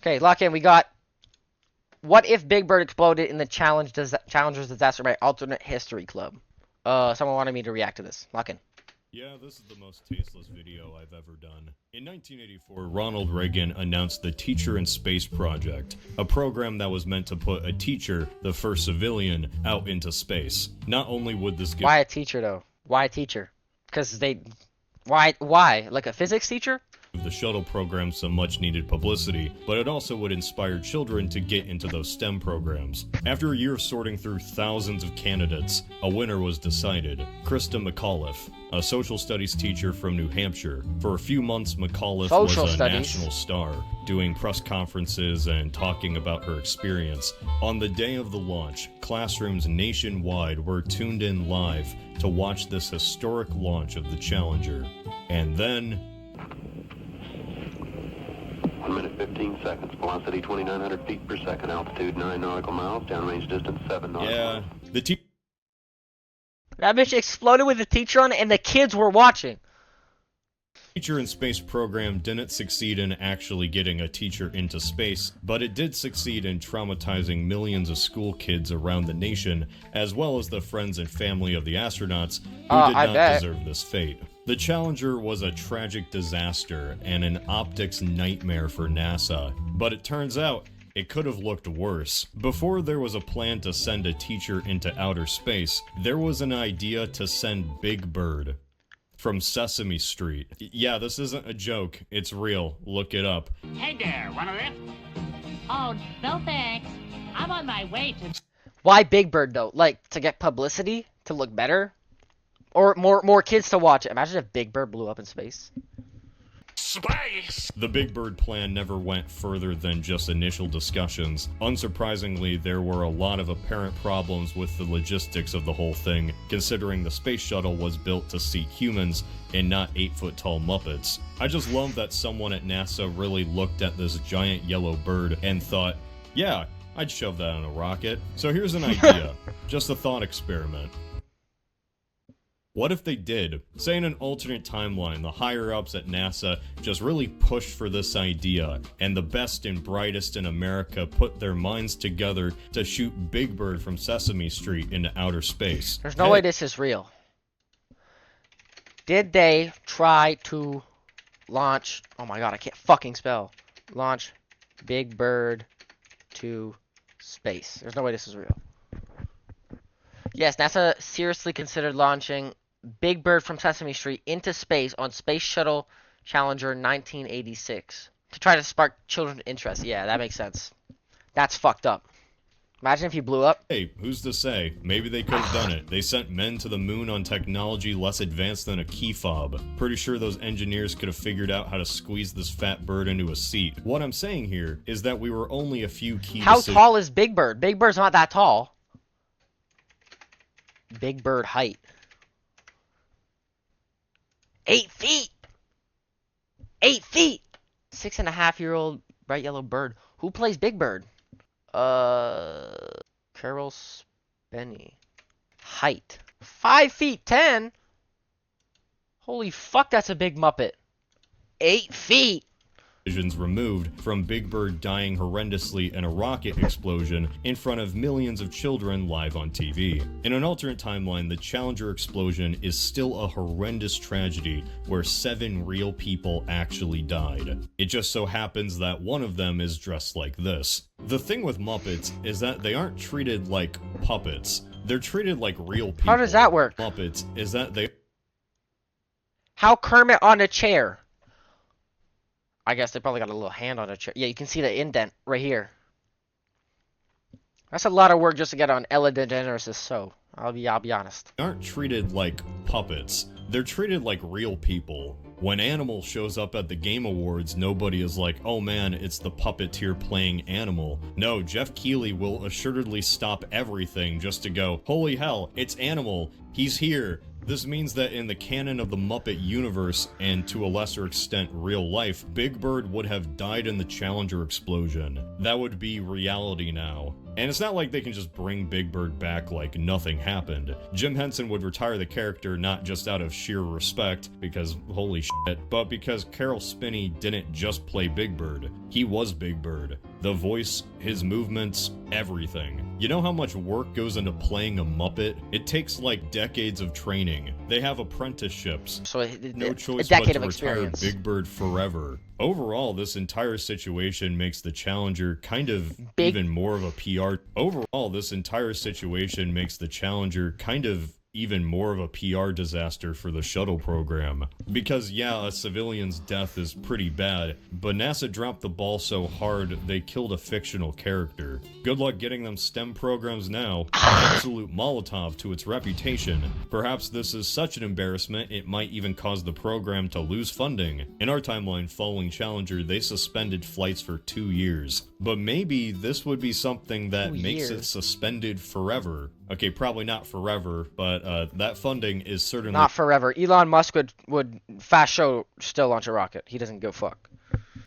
Okay, lock in. We got. What if Big Bird exploded in the Challenger's Disaster by Alternate History Club? Someone wanted me to react to this. Lock in. Yeah, this is the most tasteless video I've ever done. In 1984, Ronald Reagan announced the Teacher in Space Project, a program that was meant to put a teacher, the first civilian, out into space. Not only would this give— Why a teacher, though? Why a teacher? Because they... Why? Like a physics teacher? the shuttle program some much needed publicity, but it also would inspire children to get into those STEM programs. After a year of sorting through thousands of candidates, a winner was decided: Christa McAuliffe, a social studies teacher from New Hampshire. For a few months, McAuliffe was a national star, doing press conferences and talking about her experience. On the day of the launch, classrooms nationwide were tuned in live to watch this historic launch of the Challenger. And then... 1 minute 15 seconds, velocity 2,900 feet per second, altitude 9 nautical miles, downrange distance 7 nautical miles. That bitch exploded with the teacher on it and the kids were watching. Teacher in Space program didn't succeed in actually getting a teacher into space, but it did succeed in traumatizing millions of school kids around the nation, as well as the friends and family of the astronauts who did not deserve this fate. The Challenger was a tragic disaster and an optics nightmare for NASA, but it turns out it could have looked worse. Before there was a plan to send a teacher into outer space, there was an idea to send Big Bird from Sesame Street. Yeah, this isn't a joke, it's real. Look it up. Hey there, wanna lift? Oh, no thanks. I'm on my way to... Why Big Bird though? Like, to get publicity? To look better? Or more kids to watch it? Imagine if Big Bird blew up in space. Space! The Big Bird plan never went further than just initial discussions. Unsurprisingly, there were a lot of apparent problems with the logistics of the whole thing, considering the space shuttle was built to seat humans and not 8-foot-tall Muppets. I just love that someone at NASA really looked at this giant yellow bird and thought, yeah, I'd shove that in a rocket. So here's an idea, just a thought experiment. What if they did? Say in an alternate timeline, the higher-ups at NASA just really pushed for this idea, and the best and brightest in America put their minds together to shoot Big Bird from Sesame Street into outer space. There's no way this is real. Did they try to launch... Oh my god, I can't fucking spell. Launch Big Bird to space. There's no way this is real. Yes, NASA seriously considered launching Big Bird from Sesame Street into space on Space Shuttle Challenger 1986 to try to spark children's interest. Yeah, that makes sense. That's fucked up. Imagine if you blew up. Hey, who's to say? Maybe they could have done it. They sent men to the moon on technology less advanced than a key fob. Pretty sure those engineers could have figured out how to squeeze this fat bird into a seat. What I'm saying here is that we were only a few key How tall is Big Bird? Big Bird's not that tall. Big Bird height. 8 feet! 8 feet! 6.5-year-old bright yellow bird. Who plays Big Bird? Carol Spenny. Height. 5 feet 10? Holy fuck, that's a big Muppet. 8 feet! Visions removed from Big Bird dying horrendously in a rocket explosion in front of millions of children live on TV. In an alternate timeline, the Challenger explosion is still a horrendous tragedy where 7 real people actually died. It just so happens that one of them is dressed like this. The thing with Muppets is that they aren't treated like puppets. They're treated like real people. How does that work? Muppets is that they... How Kermit on a chair? I guess they probably got a little hand on a chair. Yeah, you can see the indent right here. That's a lot of work just to get on Ellen DeGeneres' show. I'll be honest. They aren't treated like puppets. They're treated like real people. When Animal shows up at the Game Awards, nobody is like, oh man, it's the puppeteer playing Animal. No, Jeff Keighley will assuredly stop everything just to go, holy hell, it's Animal. He's here. This means that in the canon of the Muppet universe, and to a lesser extent real life, Big Bird would have died in the Challenger explosion. That would be reality now. And it's not like they can just bring Big Bird back like nothing happened. Jim Henson would retire the character not just out of sheer respect, because holy shit, but because Carol Spinney didn't just play Big Bird. He was Big Bird. The voice, his movements, everything. You know how much work goes into playing a Muppet? It takes like decades of training. They have apprenticeships. So No choice a but decade to of retire experience. Big Bird forever. Overall, this entire situation makes the Challenger kind of even more of a PR. Overall, this entire situation makes the Challenger kind of even more of a PR disaster for the shuttle program. Because yeah, a civilian's death is pretty bad, but NASA dropped the ball so hard they killed a fictional character. Good luck getting them STEM programs now. Absolute Molotov to its reputation. Perhaps this is such an embarrassment it might even cause the program to lose funding. In our timeline following Challenger, they suspended flights for 2 years. But maybe this would be something that 2 makes it years. suspended forever. Okay, probably not forever, but that funding is certainly Not forever. Elon Musk would fast show still launch a rocket. He doesn't go fuck.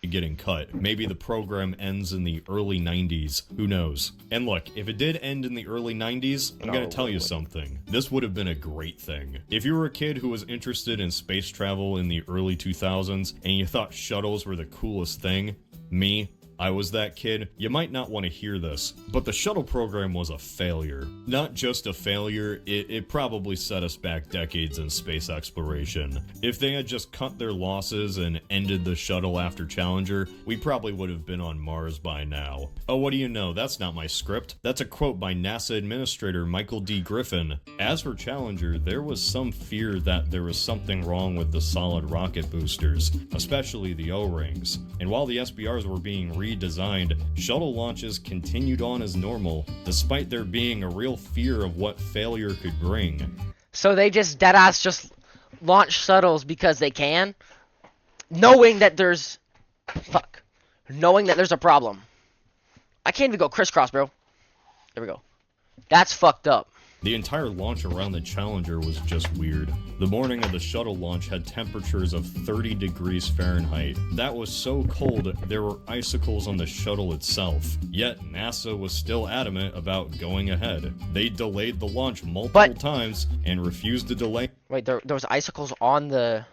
getting cut. Maybe the program ends in the early 90s. Who knows? And look, if it did end in the early 90s, I'm gonna tell you something. This would have been a great thing. If you were a kid who was interested in space travel in the early 2000s and you thought shuttles were the coolest thing, I was that kid, you might not want to hear this, but the shuttle program was a failure. Not just a failure, it probably set us back decades in space exploration. If they had just cut their losses and ended the shuttle after Challenger, we probably would have been on Mars by now. Oh, what do you know, that's not my script. That's a quote by NASA Administrator Michael D. Griffin. As for Challenger, there was some fear that there was something wrong with the solid rocket boosters, especially the O-rings. And while the SBRs were being redesigned, shuttle launches continued on as normal, despite there being a real fear of what failure could bring. So they just deadass just launch shuttles because they can, knowing that there's a problem. I can't even go crisscross, bro. There we go. That's fucked up. The entire launch around the Challenger was just weird. The morning of the shuttle launch had temperatures of 30 degrees Fahrenheit. That was so cold, there were icicles on the shuttle itself. Yet, NASA was still adamant about going ahead. They delayed the launch multiple times and refused to delay. Wait, there was icicles on the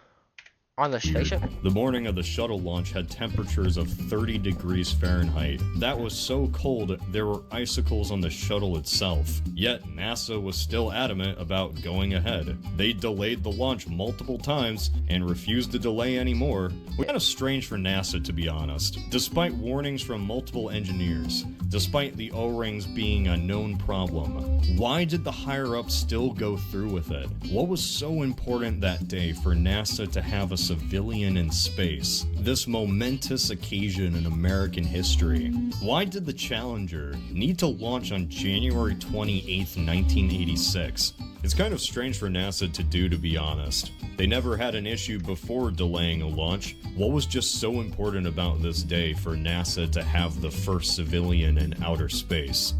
spaceship? The morning of the shuttle launch had temperatures of 30 degrees Fahrenheit. That was so cold, there were icicles on the shuttle itself. Yet, NASA was still adamant about going ahead. They delayed the launch multiple times and refused to delay anymore. Which is kind of strange for NASA, to be honest. Despite warnings from multiple engineers, despite the O-rings being a known problem, why did the higher-ups still go through with it? What was so important that day for NASA to have a civilian in space? This momentous occasion in American history. Why did the Challenger need to launch on January 28th, 1986? It's kind of strange for NASA to do, to be honest. They never had an issue before delaying a launch. What was just so important about this day for NASA to have the first civilian in outer space?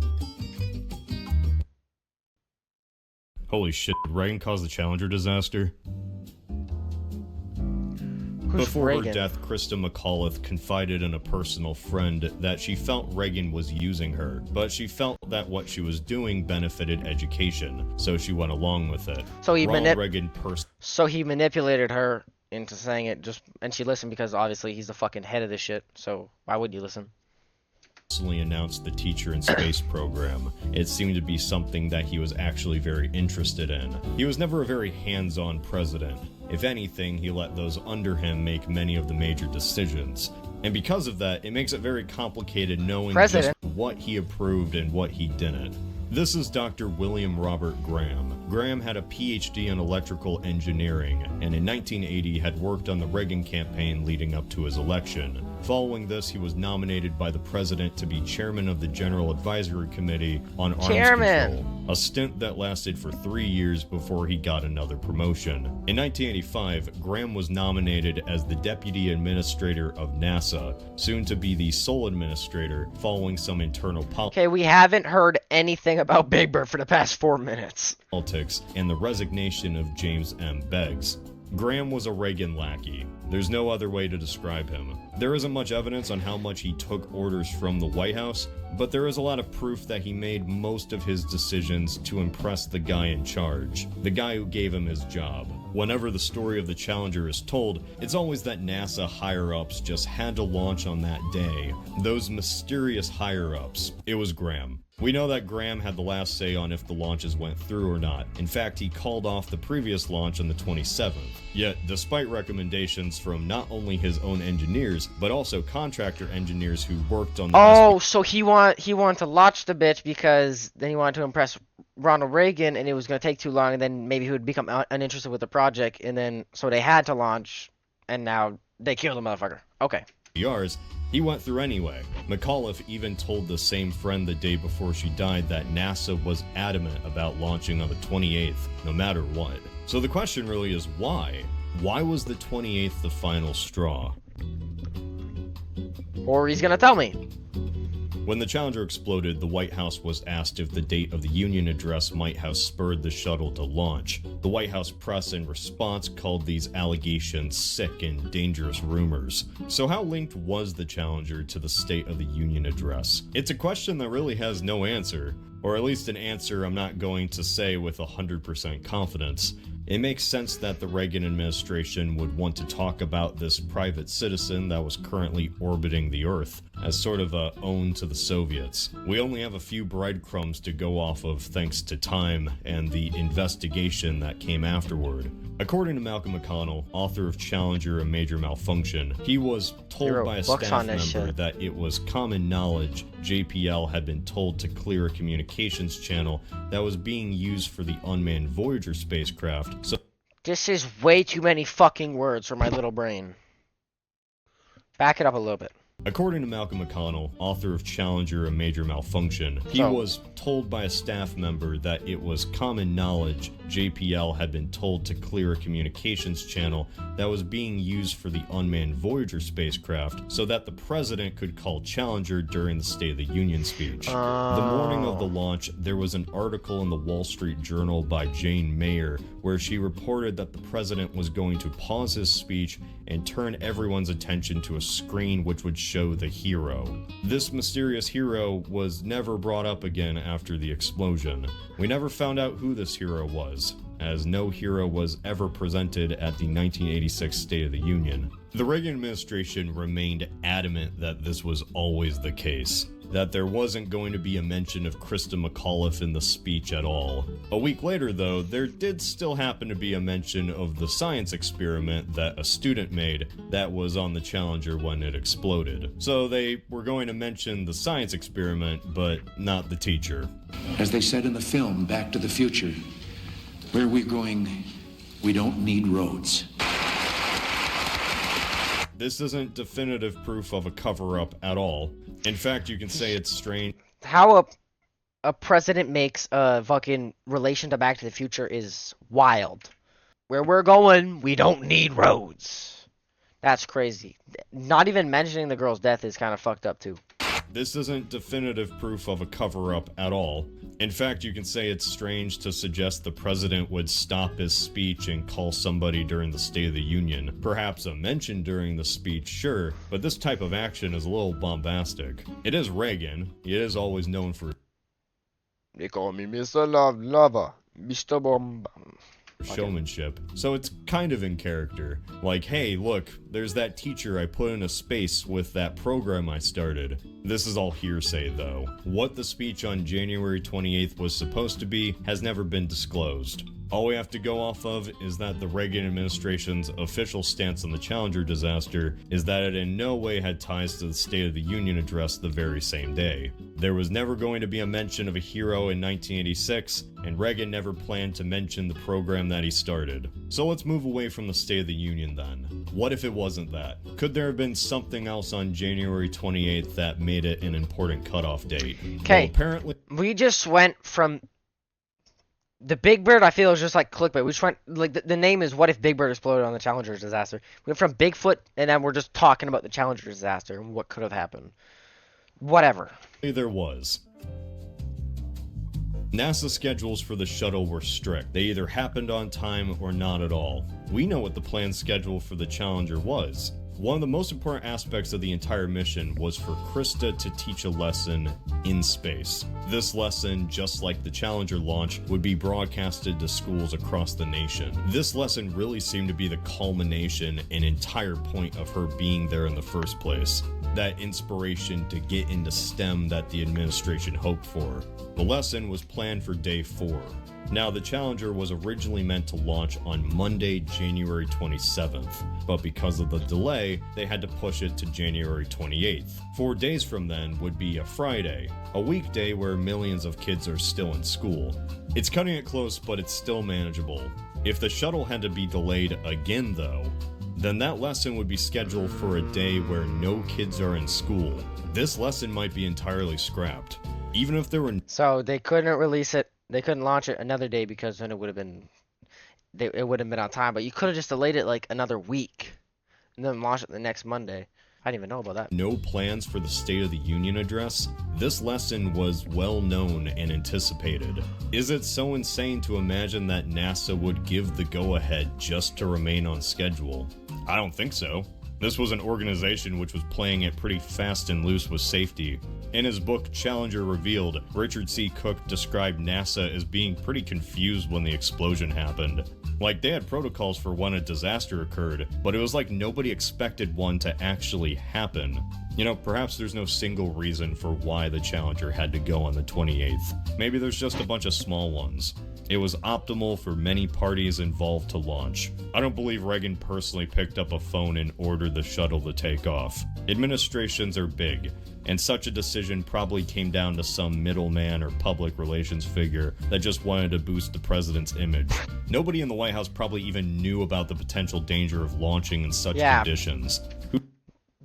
Holy shit, did Reagan cause the Challenger disaster? Before her death, Christa McAuliffe confided in a personal friend that she felt Reagan was using her, but she felt that what she was doing benefited education, so she went along with it. So he manipulated her into saying it and she listened because obviously he's the fucking head of this shit, so why would you listen? Announced the Teacher in Space program. It seemed to be something that he was actually very interested in. He was never a very hands-on president. If anything, he let those under him make many of the major decisions. And because of that, it makes it very complicated knowing just what he approved and what he didn't. This is Dr. William Robert Graham. Graham had a PhD in electrical engineering, and in 1980 had worked on the Reagan campaign leading up to his election. Following this, he was nominated by the president to be chairman of the General Advisory Committee on Arms Control, a stint that lasted for 3 years before he got another promotion. In 1985, Graham was nominated as the Deputy Administrator of NASA, soon to be the sole administrator, following some internal Okay, we haven't heard anything about Big Bird for the past 4 minutes. politics and the resignation of James M. Beggs. Graham was a Reagan lackey. There's no other way to describe him. There isn't much evidence on how much he took orders from the White House, but there is a lot of proof that he made most of his decisions to impress the guy in charge, the guy who gave him his job. Whenever the story of the Challenger is told, it's always that NASA higher-ups just had to launch on that day. Those mysterious higher-ups. It was Graham. We know that Graham had the last say on if the launches went through or not. In fact, he called off the previous launch on the 27th. Yet, despite recommendations from not only his own engineers, but also contractor engineers who worked on the So he wanted to launch the bitch because then he wanted to impress Ronald Reagan, and it was going to take too long, and then maybe he would become uninterested with the project, and then so they had to launch, and now they killed the motherfucker. Okay. SPRs, he went through anyway. McAuliffe even told the same friend the day before she died that NASA was adamant about launching on the 28th, no matter what. So the question really is why? Why was the 28th the final straw? Or he's going to tell me. When the Challenger exploded, the White House was asked if the date of the Union address might have spurred the shuttle to launch. The White House press in response called these allegations sick and dangerous rumors. So how linked was the Challenger to the State of the Union address? It's a question that really has no answer, or at least an answer I'm not going to say with 100% confidence. It makes sense that the Reagan administration would want to talk about this private citizen that was currently orbiting the Earth as sort of a own to the Soviets. We only have a few breadcrumbs to go off of thanks to time and the investigation that came afterward. According to Malcolm McConnell, author of Challenger: A Major Malfunction, he was told by a staff member that it was common knowledge JPL had been told to clear a communications channel that was being used for the unmanned Voyager spacecraft. So this is way too many fucking words for my little brain. Back it up a little bit. According to Malcolm McConnell, author of Challenger: A Major Malfunction, he was told by a staff member that it was common knowledge JPL had been told to clear a communications channel that was being used for the unmanned Voyager spacecraft so that the president could call Challenger during the State of the Union speech. The morning of the launch, there was an article in the Wall Street Journal by Jane Mayer where she reported that the president was going to pause his speech and turn everyone's attention to a screen which would show the hero. This mysterious hero was never brought up again after the explosion. We never found out who this hero was, as no hero was ever presented at the 1986 State of the Union. The Reagan administration remained adamant that this was always the case, that there wasn't going to be a mention of Christa McAuliffe in the speech at all. A week later, though, there did still happen to be a mention of the science experiment that a student made that was on the Challenger when it exploded. So they were going to mention the science experiment, but not the teacher. As they said in the film, Back to the Future, where we're going, we don't need roads. This isn't definitive proof of a cover-up at all. In fact, you can say it's strange. How a president makes a fucking relation to Back to the Future is wild. Where we're going, we don't need roads. That's crazy. Not even mentioning the girl's death is kind of fucked up too. This isn't definitive proof of a cover-up at all. In fact, you can say it's strange to suggest the president would stop his speech and call somebody during the State of the Union. Perhaps a mention during the speech, sure, but this type of action is a little bombastic. It is Reagan. He is always known for... They call me Mr. Lover, Mr. Bomb. Showmanship, so it's kind of in character. Like, hey, look, there's that teacher I put in a space with that program I started. This is all hearsay, though. What the speech on January 28th was supposed to be has never been disclosed. All we have to go off of is that the Reagan administration's official stance on the Challenger disaster is that it in no way had ties to the State of the Union address the very same day. There was never going to be a mention of a hero in 1986, and Reagan never planned to mention the program that he started. So let's move away from the State of the Union then. What if it was wasn't that? Could there have been something else on January 28th that made it an important cutoff date? Okay. Well, apparently... We just went from... The Big Bird, I feel, is just like clickbait. We just went... Like, the name is What If Big Bird Exploded on the Challenger Disaster. We went from Bigfoot, and then we're just talking about the Challenger Disaster and what could have happened. Whatever. There was. NASA schedules for the shuttle were strict. They either happened on time or not at all. We know what the planned schedule for the Challenger was. One of the most important aspects of the entire mission was for Christa to teach a lesson in space. This lesson, just like the Challenger launch, would be broadcasted to schools across the nation. This lesson really seemed to be the culmination and entire point of her being there in the first place. That inspiration to get into STEM that the administration hoped for. The lesson was planned for day 4. Now, the Challenger was originally meant to launch on Monday, January 27th, but because of the delay, they had to push it to January 28th. 4 days from then would be a Friday, a weekday where millions of kids are still in school. It's cutting it close, but it's still manageable. If the shuttle had to be delayed again, though, then that lesson would be scheduled for a day where no kids are in school. This lesson might be entirely scrapped. Even if there were... So they couldn't release it. They couldn't launch it another day because then it would have been... It would have been on time. But you could have just delayed it like another week. And then launch it the next Monday. I didn't even know about that. No plans for the State of the Union address? This lesson was well known and anticipated. Is it so insane to imagine that NASA would give the go-ahead just to remain on schedule? I don't think so. This was an organization which was playing it pretty fast and loose with safety. In his book Challenger Revealed, Richard C. Cook described NASA as being pretty confused when the explosion happened. Like, they had protocols for when a disaster occurred, but it was like nobody expected one to actually happen. You know, perhaps there's no single reason for why the Challenger had to go on the 28th. Maybe there's just a bunch of small ones. It was optimal for many parties involved to launch. I don't believe Reagan personally picked up a phone and ordered the shuttle to take off. Administrations are big, and such a decision probably came down to some middleman or public relations figure that just wanted to boost the president's image. Nobody in the White House probably even knew about the potential danger of launching in such conditions.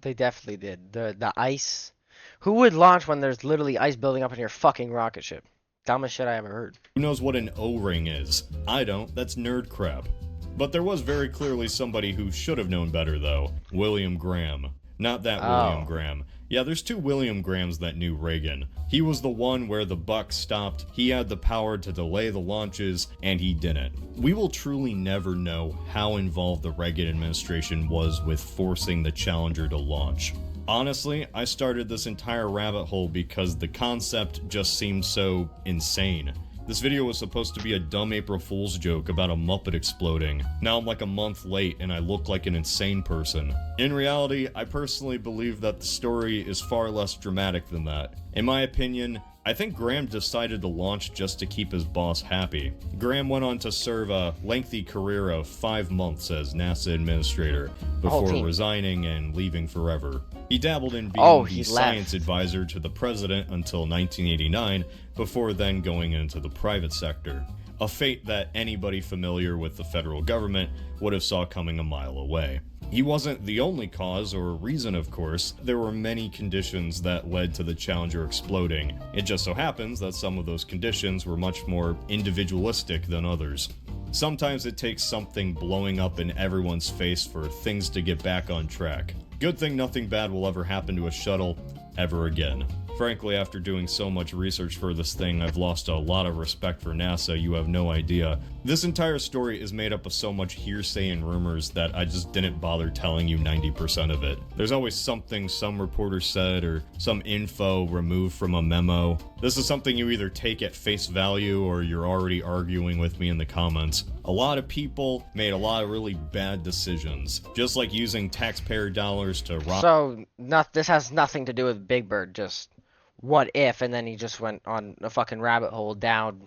They definitely did. The ice. Who would launch when there's literally ice building up in your fucking rocket ship? Dumbest shit I ever heard. Who knows what an O-ring is? I don't. That's nerd crap. But there was very clearly somebody who should have known better, though. William Graham. Not that William Graham. Yeah, there's 2 William Grahams that knew Reagan. He was the one where the buck stopped, he had the power to delay the launches, and he didn't. We will truly never know how involved the Reagan administration was with forcing the Challenger to launch. Honestly, I started this entire rabbit hole because the concept just seemed so insane. This video was supposed to be a dumb April Fool's joke about a Muppet exploding. Now I'm like a month late and I look like an insane person. In reality, I personally believe that the story is far less dramatic than that. In my opinion, I think Graham decided to launch just to keep his boss happy. Graham went on to serve a lengthy career of 5 months as NASA administrator before resigning and leaving forever. He dabbled in being the science advisor to the president until 1989, before then going into the private sector. A fate that anybody familiar with the federal government would have saw coming a mile away. He wasn't the only cause or reason, of course. There were many conditions that led to the Challenger exploding. It just so happens that some of those conditions were much more individualistic than others. Sometimes it takes something blowing up in everyone's face for things to get back on track. Good thing nothing bad will ever happen to a shuttle ever again. Frankly, after doing so much research for this thing, I've lost a lot of respect for NASA, you have no idea. This entire story is made up of so much hearsay and rumors that I just didn't bother telling you 90% of it. There's always something some reporter said or some info removed from a memo. This is something you either take at face value or you're already arguing with me in the comments. A lot of people made a lot of really bad decisions, just like using taxpayer dollars to rob. So, this has nothing to do with Big Bird, just what if, and then he just went on a fucking rabbit hole down.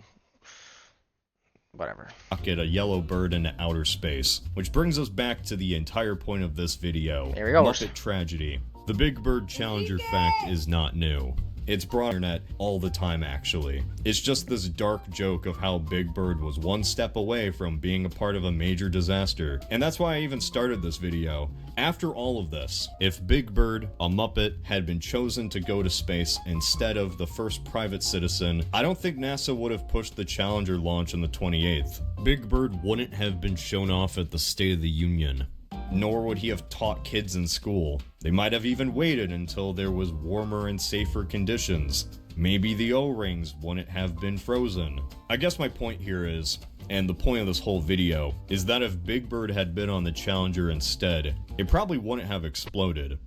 Whatever. Rocket a yellow bird into outer space. Which brings us back to the entire point of this video. Here we go. Muppet tragedy. The Big Bird Challenger fact is not new. It's brought on the internet all the time, actually. It's just this dark joke of how Big Bird was one step away from being a part of a major disaster. And that's why I even started this video. After all of this, if Big Bird, a Muppet, had been chosen to go to space instead of the first private citizen, I don't think NASA would have pushed the Challenger launch on the 28th. Big Bird wouldn't have been shown off at the State of the Union. Nor would he have taught kids in school. They might have even waited until there was warmer and safer conditions. Maybe the O-rings wouldn't have been frozen. I guess my point here is, and the point of this whole video, is that if Big Bird had been on the Challenger instead, it probably wouldn't have exploded.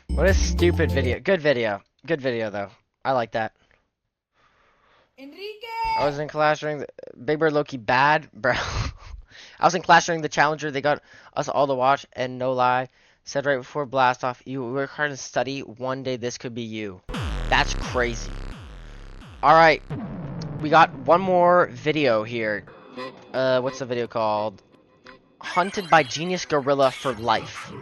What a stupid video. Good video. Good video, though. I like that. Enrique! I was in Clash during the Big Bird Loki bad, bro. I was in Clash during the Challenger. They got us all to watch, and no lie, said right before blast off, you work hard and study. One day this could be you. That's crazy. All right, we got one more video here. What's the video called? Hunted by Genius Gorilla for Life.